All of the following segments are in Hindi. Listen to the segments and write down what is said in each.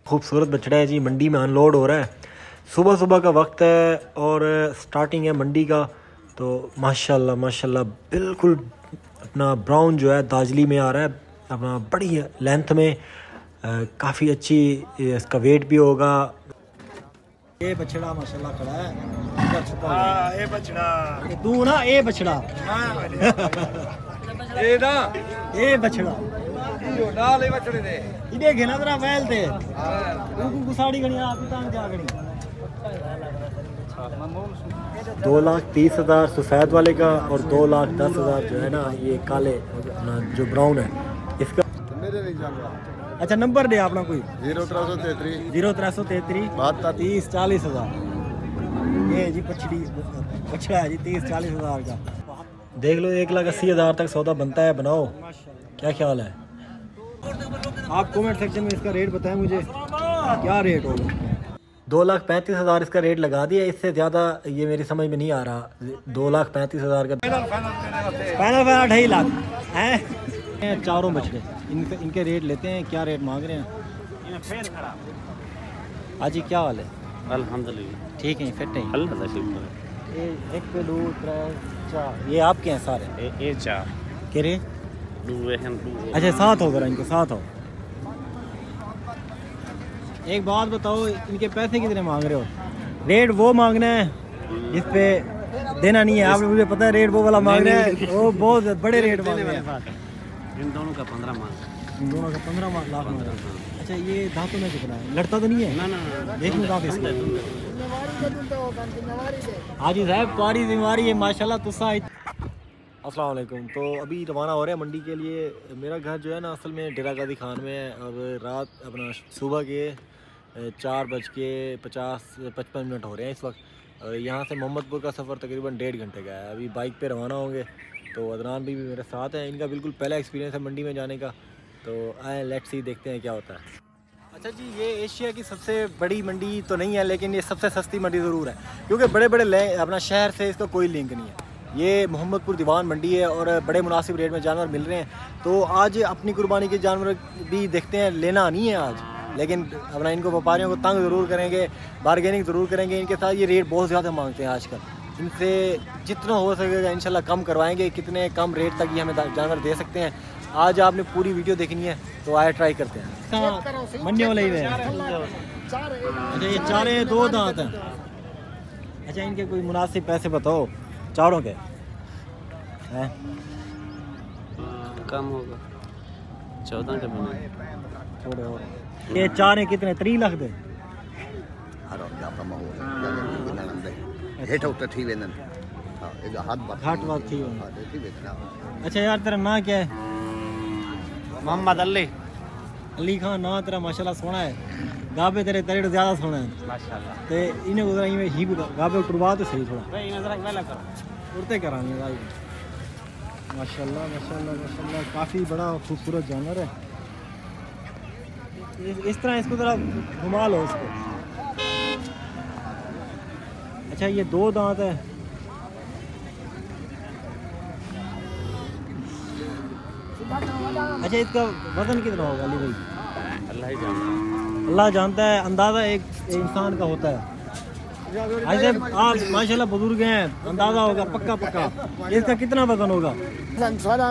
खूबसूरत बछड़ा है जी, मंडी में अनलोड हो रहा है। सुबह सुबह का वक्त है और स्टार्टिंग है मंडी का। तो माशाल्लाह माशाल्लाह बिल्कुल अपना ब्राउन जो है दाजली में आ रहा है, अपना बड़ी लेंथ में, काफ़ी अच्छी इसका वेट भी होगा। ये बछड़ा माशाल्लाह खड़ा है, ये बछड़ा तू ना, ये बछड़ा ये बछड़ा इधे घेना तेरा बैल थे गुसाड़ी गणी आप क्या गणी 2,30,000 सफ़ेद वाले का और 2,10,000 जो है ना ये काले जो ब्राउन है इसका। अच्छा नंबर दे अपना कोई 0333 30 40,000। ये जी बछड़ा है जी 30-40,000 का। देख लो 1,80,000 तक सौदा बनता है। बनाओ, क्या ख्याल है? आप कमेंट सेक्शन में इसका रेट बताएं मुझे, क्या रेट होगा? 2,35,000 इसका रेट लगा दिया। इससे ज़्यादा ये मेरी समझ में नहीं आ रहा। 2,35,000 का फाइनल 2.5 लाख हैं। चारों बछड़े इनके रेट लेते हैं। क्या रेट मांग रहे हैं? हाँ जी, क्या हाल है? अल्हम्दुलिल्लाह ठीक है, फिट है। अल्लाह शुक्र है। 1 2 3 4 ये आपके हैं सारे? ये 4 के रे? अच्छा 7 हो, जरा इनके 7 हो। एक बात बताओ, इनके पैसे कितने मांग रहे हो? रेट वो मांगना है जिस पे देना नहीं है। आपने मुझे पता है रेट वो वाला मांग रहे हैं, वो बहुत बड़े रेट मांग रहे हैं। इन दोनों का 15 मांग, इन दोनों का 15 लाख मांग रहे हैं। अच्छा ये दांतों में कितना है? लड़ता तो नहीं है? ना देख लो दांत इसके। हाजी साहब तुम्हारी जिम्मेवारी है माशाल्लाह। तुसा अस्सलाम वालेकुम। तो अभी रवाना हो रहे हैं मंडी के लिए। मेरा घर जो है ना असल में डेरा गाजी खान में है। अब रात अपना सुबह के 4:55 हो रहे हैं इस वक्त। यहाँ से मोहम्मदपुर का सफ़र तकरीबन 1.5 घंटे का है। अभी बाइक पे रवाना होंगे। तो अदनान भी मेरे साथ हैं। इनका बिल्कुल पहला एक्सपीरियंस है मंडी में जाने का। तो आए लेट्स सी, देखते हैं क्या होता है। अच्छा जी, ये एशिया की सबसे बड़ी मंडी तो नहीं है, लेकिन ये सबसे सस्ती मंडी ज़रूर है, क्योंकि बड़े बड़े अपना शहर से इसका कोई लिंक नहीं है। ये मोहम्मदपुर दीवान मंडी है और बड़े मुनासिब रेट में जानवर मिल रहे हैं। तो आज अपनी कुर्बानी के जानवर भी देखते हैं। लेना नहीं है आज, लेकिन अपना इनको व्यापारियों को तंग ज़रूर करेंगे, बारगेनिंग ज़रूर करेंगे। इनके साथ ये रेट बहुत ज़्यादा मांगते हैं आजकल। इनसे जितना हो सकेगा इंशाल्लाह कम करवाएंगे। कितने कम रेट तक ये हमें जानवर दे सकते हैं, आज आपने पूरी वीडियो देखनी है तो आए ट्राई करते हैं। मन्ने वाले ही अच्छा ये 4 2 दांत हैं। अच्छा इनके कोई मुनासिब पैसे बताओ चारों के हैं? कम होगा 14 के बने थोड़े और। ये 4 कितने 3 लाख दे? घाट बात थी। अच्छा यार तेरा नाम क्या है? मोहम्मद अली खान ना तेरा माशाल्लाह सोना है। गाबे तेरे तेरे ज़्यादा सोना है माशाल्लाह। ते इन्हें उधर में ही गाबे उठवा तो सही थोड़ा भाई इन्हें जरा वेला करो उड़ते करानी है भाई। माशाल्लाह माशाल्लाह माशाल्लाह काफ़ी बड़ा खूबसूरत जानवर है। इस तरह इसको ज़रा घुमा लो इसको। अच्छा ये 2 दांत है। अच्छा इसका वजन कितना होगा अली भाई? अल्लाह ही जानता है। अल्लाह जानता है। अंदाज़ा एक इंसान का होता है। ऐसे आप माशाल्लाह बुजुर्ग हैं, अंदाज़ा होगा पक्का पक्का। इसका कितना वजन होगा? सारा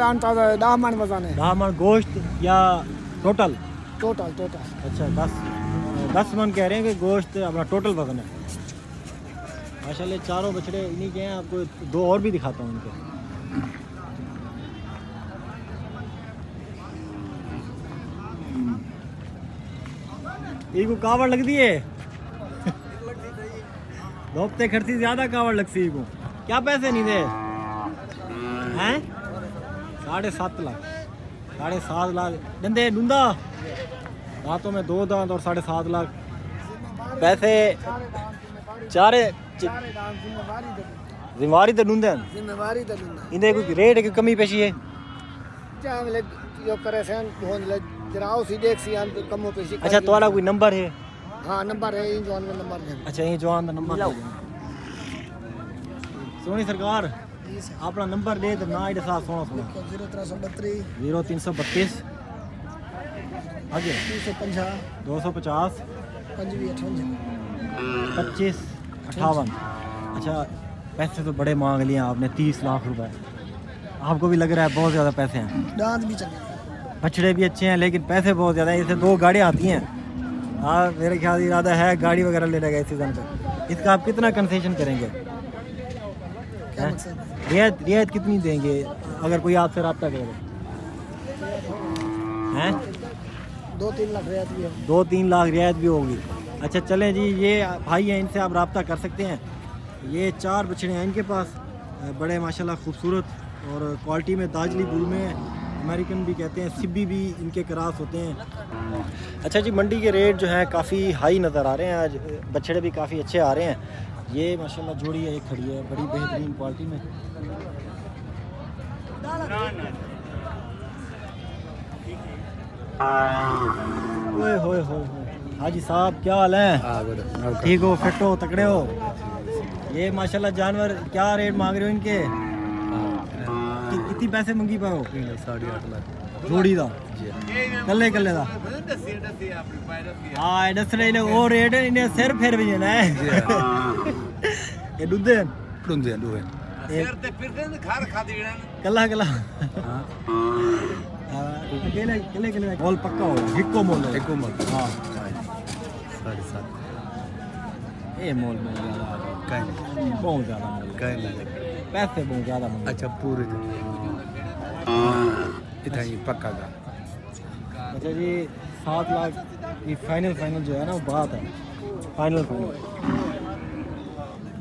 अंदाज़ा 10 मन वजन है। 10 मन गोश्त या टोटल? टोटल। अच्छा 10 मन कह रहे हैं कि गोश्त अपना टोटल वजन है। माशाल्लाह चारों बछड़े इन्हीं के हैं। आपको 2 और भी दिखाता हूँ इनके। इनको कावड़ लग दी है दोपते खर्ची ज्यादा कावड़ लगती को। क्या पैसे नहीं दे हैं? 7.5 लाख 7.5 लाख डंडे डूंदा दांतों में 2 दांत और 7.5 लाख पैसे। 4 जिम्मेवारी तो डूंदे इनके कोई रेट की कमी पेशी है? अच्छा तुम्हारा कोई नंबर है? हाँ नंबर है, जवान का नंबर है। अच्छा ये जवान का नंबर सोनी सरकार अपना नंबर दे तो ना इधर साथ सोना 0332 आगे 250 250 25 25 58। अच्छा पैसे तो बड़े मांग लिए आपने, 30 लाख रुपए। आपको भी लग रहा है बहुत ज़्यादा पैसे हैं? दांत भी चले बछड़े भी अच्छे हैं लेकिन पैसे बहुत ज़्यादा हैं। इसे 2 गाड़ियाँ आती हैं। हाँ मेरे ख्याल इरादा है गाड़ी वगैरह ले लेगा इस सीज़न पे। इसका आप कितना कंसेशन करेंगे? क्या मकसद है? रियायत कितनी देंगे अगर कोई आपसे रब्ता करे? हैं 2-3 लाख रियायत भी है। 2-3 लाख रियायत भी होगी। अच्छा चलें जी, ये भाई हैं, इनसे आप रब्ता कर सकते हैं। ये 4 बछड़े हैं इनके पास, बड़े माशाल्लाह खूबसूरत और क्वालिटी में दाजली बुल में, अमेरिकन भी कहते हैं, सिब्बी भी इनके क्रॉस होते हैं। अच्छा जी, मंडी के रेट जो हैं काफ़ी हाई नज़र आ रहे हैं आज। बछड़े भी काफ़ी अच्छे आ रहे हैं। ये माशाल्लाह जोड़ी है, एक खड़ी है बड़ी बेहतरीन क्वालिटी में। ओए होए होए हाजी साहब क्या हाल है? ठीक हो, फिट हो, तकड़े हो? ये माशाल्लाह जानवर क्या रेट मांग रहे हो इनके? कितनी पैसे मंगी पाओ? 8.5 लाख जोड़ी दा कल्ले कल्ले दा? हाँ दस रहे ने वो रेट है, इन्हें सिर फिर भी जाना है। ये दुद्धे कल्ला कल्ला अकेले अकेले अकेले मोल पक्का हो, हिक्को मोल है। हाँ 7.5 ये मोल में बहुत ज़्यादा मोल है। पैसे बहुत ज़्यादा मोल। अच्छा पूरे इतना ही पक्का का। अच्छा जी 7 लाख की फाइनल जो है ना वो बात है, फाइनल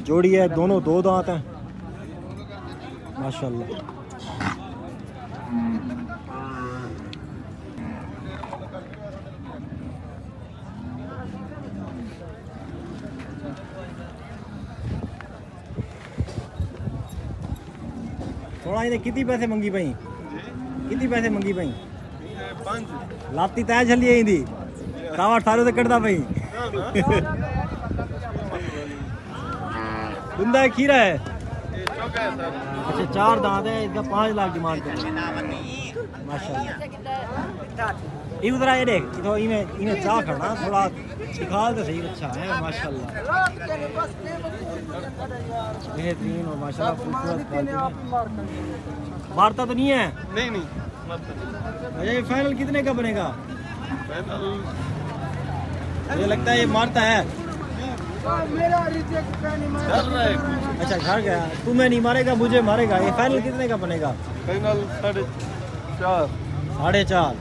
जोड़ी है, दोनों 2 दांत हैं माशाल्लाह। थोड़ा इन्हें कितनी पैसे मंगी पई? कितनी पैसे मंगी पई? 5 लाती तय चली इंदी कावट सारे से कटदा पई। दुंदा खीरा है। अच्छा 4 दांत है, इसका 5 लाख डिमांड कर माशाल्लाह। ये उधर ये देख तो इन्हें चाह करना थोड़ा दिखा तो सही। अच्छा है माशाल्लाह, बेहतरीन और माशाल्लाह खूबसूरत। मारता तो नहीं है? नहीं अच्छा ये फाइनल कितने का बनेगा? मुझे लगता है ये मारता है। अच्छा घर गया, तुम्हें नहीं मारेगा मुझे मारेगा। ये फाइनल कितने का बनेगा? फाइनल 4.5 4.5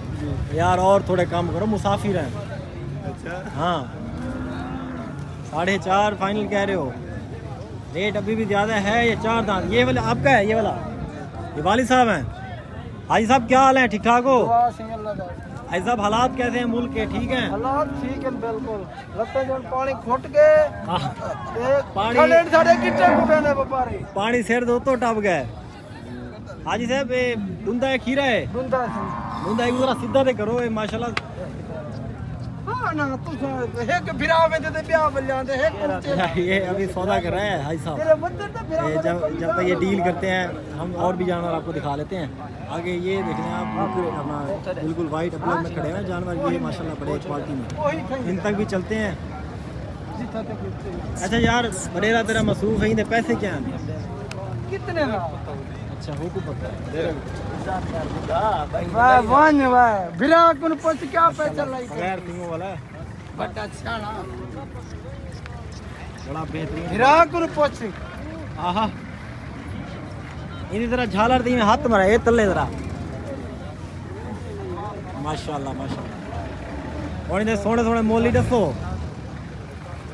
यार, और थोड़े कम करो, मुसाफिर हैं। अच्छा हाँ 4.5 फाइनल कह रहे हो? रेट अभी भी ज़्यादा है। ये 4 दांत ये वाला आपका है? ये वाला ये वाली साहब हैं? हाजी साहब क्या हाल है? ठीक ठाक हो? हाजी साहब हालात कैसे हैं मुल्क के? ठीक हैं? हालात ठीक है बिल्कुल। लगता है पानी घुट के पानी सिर दो तो टप गए। हाजी साहब ये दुंदा है खीरा है? दुंदा एक जरा सीधा ते करो। ये माशाल्लाह ये अभी सौदा कर रहे हैं हाजी साहब। जब तक ये डील करते हैं हम और भी जानवर आपको दिखा लेते हैं आगे। ये देख लें आप अपना बिल्कुल वाइट अपलोड में खड़े हैं जानवर, ये माशाल्लाह बड़े क्वालिटी में। इन तक भी चलते हैं। अच्छा यार बड़ेरा तेरा मसरूफ है, इन्हें पैसे क्या हैं? कितने? अच्छा हो को पता है क्या पैसा बगैर तीनों वाला बड़ा अच्छा ना बड़ा बेहतरीन। आहा इन्हीं तरह झालर दी में हाथ मारा ये तले जरा माशाल्लाह माशाल्लाह। और इन्हें सोने सोने मोली दसो।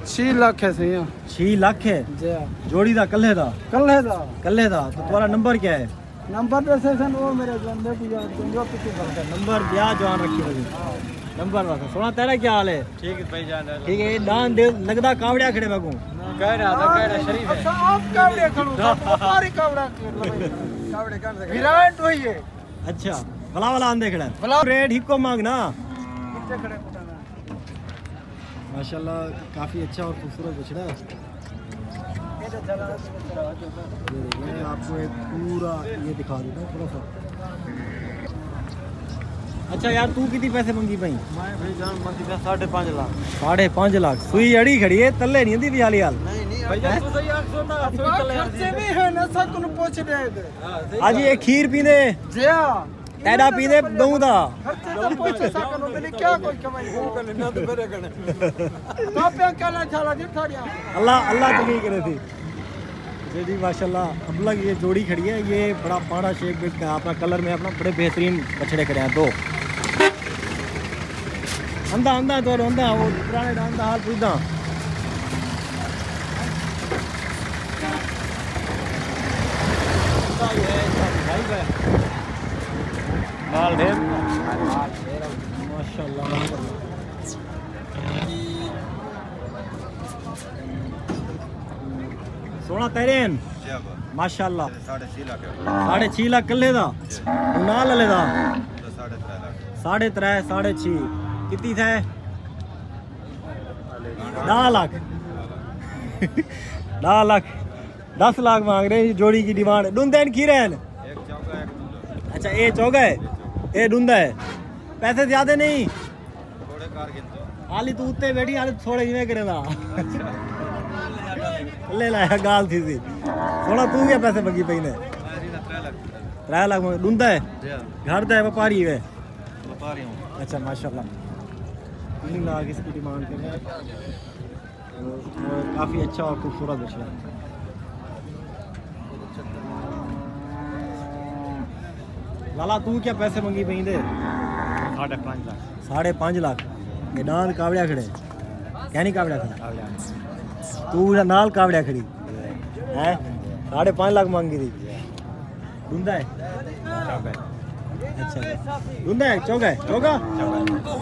6 लाख है सही। 6 लाख है जोड़ी दा कल्ले दा तो तुम्हारा नंबर क्या है? नंबर वो मेरे नंबर ब्याह जवान रखी होगी नंबर रखो। सोना तेरा क्या हाल है? ठीक है भाई जान। ठीक है दान दे लगदा कावड़िया खड़े बागू कह रहा था शरीफ है। विराट वही है। अच्छा भला वाला आंदे खड़ा रेट हिको मांगना माशाल्लाह काफ़ी अच्छा और खूबसूरत बछड़ा है। मैं आपको एक पूरा ये दिखा देता हूँ थोड़ा सा। अच्छा यार तू कितनी पैसे मंगी पई? मैं भाई जान मंदी का 5.5 लाख। 5.5 लाख सुई अड़ी खड़ी है तले नहीं आंदी हाली हाल। नहीं भाई तू सही आख सुनदा सुई चले खर्चे भी है ना सब तुम पूछ रहे थे आज ये खीर पींदे जिया एडा पींदे दूध दा खर्चे तो पूछ सकनो मैंने क्या कोई कमाई हो कर ना तो मेरे कने तो पे कला छाला दिठाड़िया अल्लाह अल्लाह तकी करे थी जी माशाल्लाह। अब लग ये जोड़ी खड़ी है, ये बड़ा पाड़ा शेप में का अपना कलर में अपना बड़े बेहतरीन बछड़े खड़े हैं दो। अंधा अंधा तो अंधा वो पुराने अंधा हाल पूछदा माल ढेर माशाल्लाह। सोना तेरेन माशाल्लाह। 6.5 लाख कल्ले दा ना ले दा 3.5 6.5 कितनी थे 10 लाख 10 लाख 10 लाख मांग रहे हैं जोड़ी की डिमांड। डूंदेन खीरेन अच्छा ये चौगा है ये डूंदा है पैसे ज्यादा नहीं हाली तू उत्ते बैठी हाली थोड़े इवें करेगा ले लाया गाल थी सोना तू क्या पैसे मंगी पई ने 3 लाख मंग डूंदा है घर दा है व्यापारी है व्यापारी हूं। अच्छा माशाल्लाह 3 लाख इसकी डिमांड कर रहे हैं और काफ़ी अच्छा और खूबसूरत बछड़ा है। लाला तू क्या पैसे मंगी पई दे 5.5 लाख 5.5 लाख ये नाल कावड़िया खड़े क्या नहीं कावड़िया खड़ा तू नाल कावड़िया खड़ी है 5.5 लाख मांगी थी डूंदा है अच्छा डूंदा है चौगा है चौगा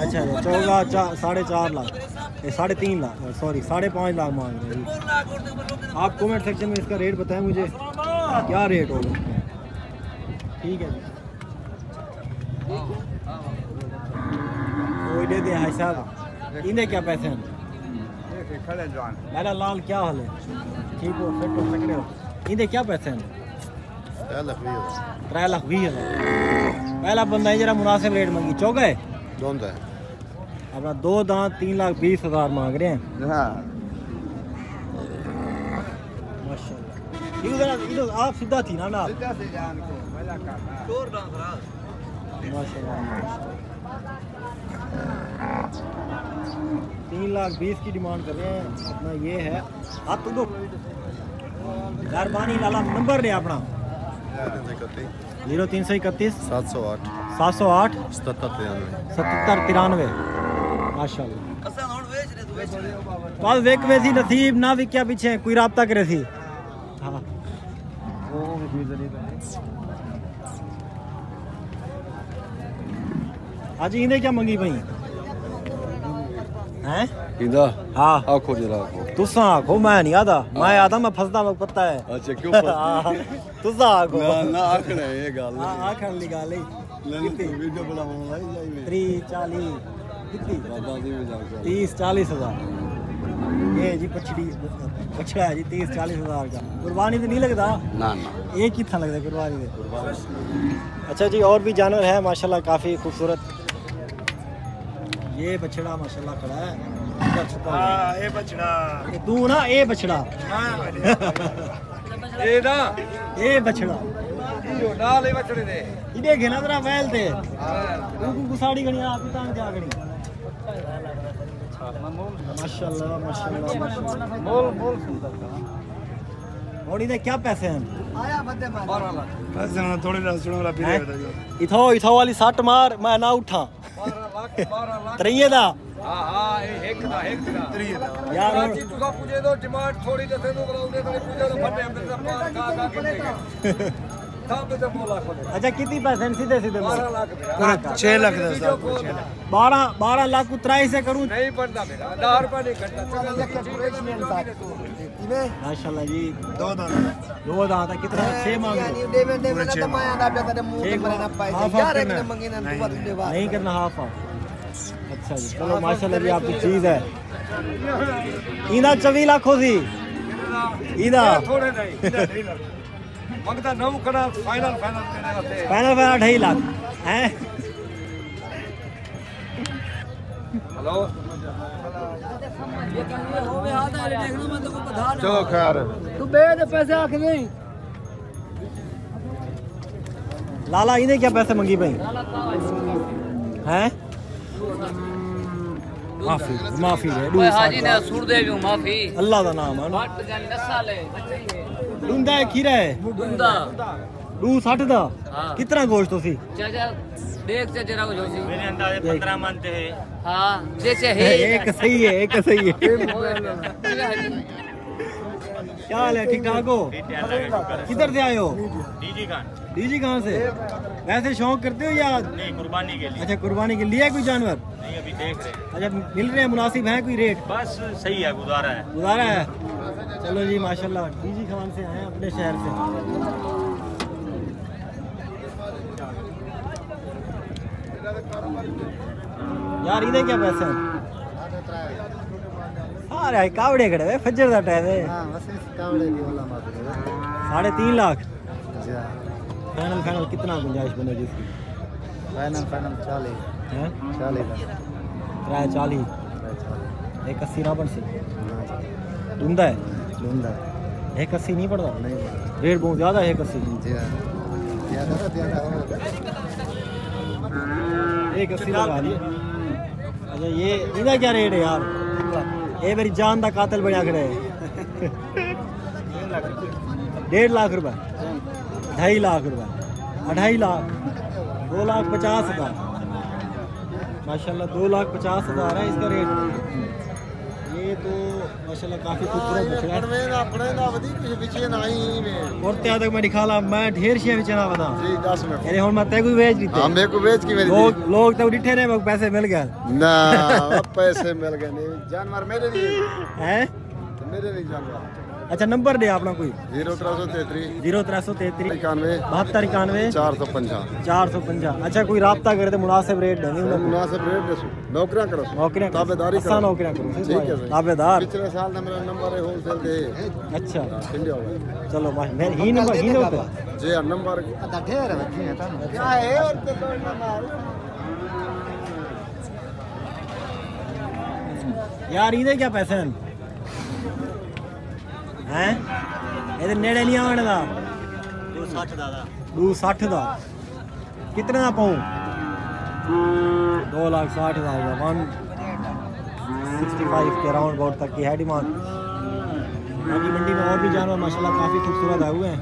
अच्छा चौगा 4.5 लाख ये 3.5 लाख सॉरी 5.5 लाख मांग रहे हैं। आप कमेंट सेक्शन में इसका रेट बताएं मुझे क्या रेट होगा। ठीक है जी कोई दे दे भाई साहब इन्हें क्या पैसे हैं मेरा लाल क्या हाल है ठीक हो फिट हो तकड़े हो इन्हें क्या पैसे हैं 3 लाख 20 हज़ार पहला बंदा है जरा मुनासिब रेट मंगी चौका है अपना 2 दांत 3 लाख 20 हज़ार मांग रहे हैं माशाल्लाह। इधर आप सीधा थी ना माशाल्लाह 3 लाख 20 की डिमांड कर रहे हैं अपना ये है आप तो दो मेहरबानी लाला नंबर ले अपना 0331 708 708 7793 माशाल्लाह। कल वेक में थी नसीब ना विक्या पीछे कोई राब्ता करे थी हाँ आज इन्हें क्या मंगी भाई हैं इंदा हाँ आखो जरा आखो तुसा आखो मैं नहीं आता मैं आता मैं फसदा मैं पता है अच्छा क्यों तुसा आखो ना आखना ये गल आखन ली गल कितनी वीडियो बनाऊंगा जाई 30 40 कितनी बाबा जी में जाके 30 40 हज़ार ये जी बछड़ा है जी 30 40 हज़ार का कुर्बानी तो नहीं लगता ना ना एक ही था लगता कुर्बानी में। अच्छा जी और भी जानवर है माशाल्लाह काफ़ी खूबसूरत ये बछड़ा माशाल्लाह खड़ा है ये बचना ये तू ना ये बछड़ा ये ना ये बछड़ा यो नाल ही बचड़े दे इधे घेना तेरा वैल ते तू गुसाड़ी गणी आप तांग जा गणी माशाल्लाह माशाल्लाह माशाल्लाह मोल मोल सुंदर का और इधे क्या पैसे हैं 12 लाख बस ना थोड़ी ना सुनो ला पीरे बताओ इथो वाली सट मार मैं ना उठा 12 लाख त्रिये दा हां एक दा यार जी तुसा पूछे तो डिमांड थोड़ी दे दो बनाउंदे तो पूछे तो फटे हमने सब का के सब तो मोला खोले अच्छा कितनी पैसे हैं सीधे सीधे 12 लाख 6 लाख दस 12 लाख उतराई से करूं नहीं बनता मेरा 10 रुपए नहीं घंटा माशाल्लाह जी दो दाना दो दांत है कितना 6 मांग रहे नहीं करना हाफ हाफ अच्छा जी चलो माशाल्लाह जी आपकी चीज है इना 24 लाख हो सी इदा थोड़े नहीं मंगता नौ कड़ा फाइनल तेरे वास्ते फाइनल 2.5 लाख हैं हेलो चलो खैर तू बे दे पैसे आख नहीं लाला इन्हें क्या पैसे मंगी भाई हैं? माफी माफी है ओए हाजी ने सूर दे भी माफी अल्लाह का नाम है बट जान 10 साल है डूंदा है खीरा है दुंदा डू 60 दा हाँ। कितना गोश्त होसी चाचा देख से जरा कुछ होसी मेरे अंदाजे 15 मानते हैं हां जैसे है एक सही है एक सही है क्या हाल है ठीक ठाक हो किधर से आए हो डीजी खान से वैसे शौक करते हो या नहीं कुर्बानी के लिए अच्छा कुर्बानी के लिए कोई जानवर नहीं अभी देख रहे अच्छा मिल रहे हैं मुनासिब है कोई रेट बस सही है गुजारा है चलो जी माशाल्लाह डीजी खान से आए हैं अपने शहर से यार इन्हें क्या पैसे हैं अरे कावड़े खड़े हुए फज्जर का टाइम है हां बस इस कावड़े की वाला मार 3.5 लाख जा फाइनल कितना गुंजाइश बनेगी इसकी फाइनल 40 हैं 40 का किराया 40 एक 80 ना बन सी डूंदा है लूंदा 180 नहीं पड़ता नहीं रेट बहुत ज़्यादा है 180 जी ज्यादा 180 लगा दिए अच्छा ये इधर क्या रेट है यार ये मेरी जान का कातिल बना खड़े है 1.5 लाख रुपए 2.5 लाख रुपए 2.5 लाख 2,50,000 माशाल्लाह 2,50,000 है इसका रेट ये तो माशाल्लाह काफी खूबसूरत बछड़ा है अपने ना वधी कुछ पीछे नहीं में और त्या तक मैं दिखाला मैं ढेर शेयर बेचना बता जी 10 में अरे हुन मैं ते कोई बेच दी हां मेरे को बेच की मेरी लोग तो डिठे ने पैसे मिल गए ना पैसे मिल गए नहीं जानवर मेरे नहीं हैं मेरे नहीं जानवर अच्छा नंबर दे अपना कोई 0333 0333 91 72 91 450 450 अच्छा कोई राब्ता करे तो मुनासिब रेट देंगे उन्हें मुनासिब रेट दे नौकरियां करो नौकरियां ताबेदारी असा नौकरियां करो ठीक है सर ताबेदार पिछले साल ना मेरा नंबर है होलसेल दे अच्छा इंडिया में चलो मैं ही नंबर जी नंबर ढेर है क्या है और तो यार इधर क्या पैसे हैं ये नेड़े नहीं आने का 260 दा कितने का पाऊँ 2,60,000 165 के राउंड अबाउट तक की है डिमांड। बाकी मंडी में और भी जानवर माशाल्लाह काफ़ी खूबसूरत आए हुए हैं।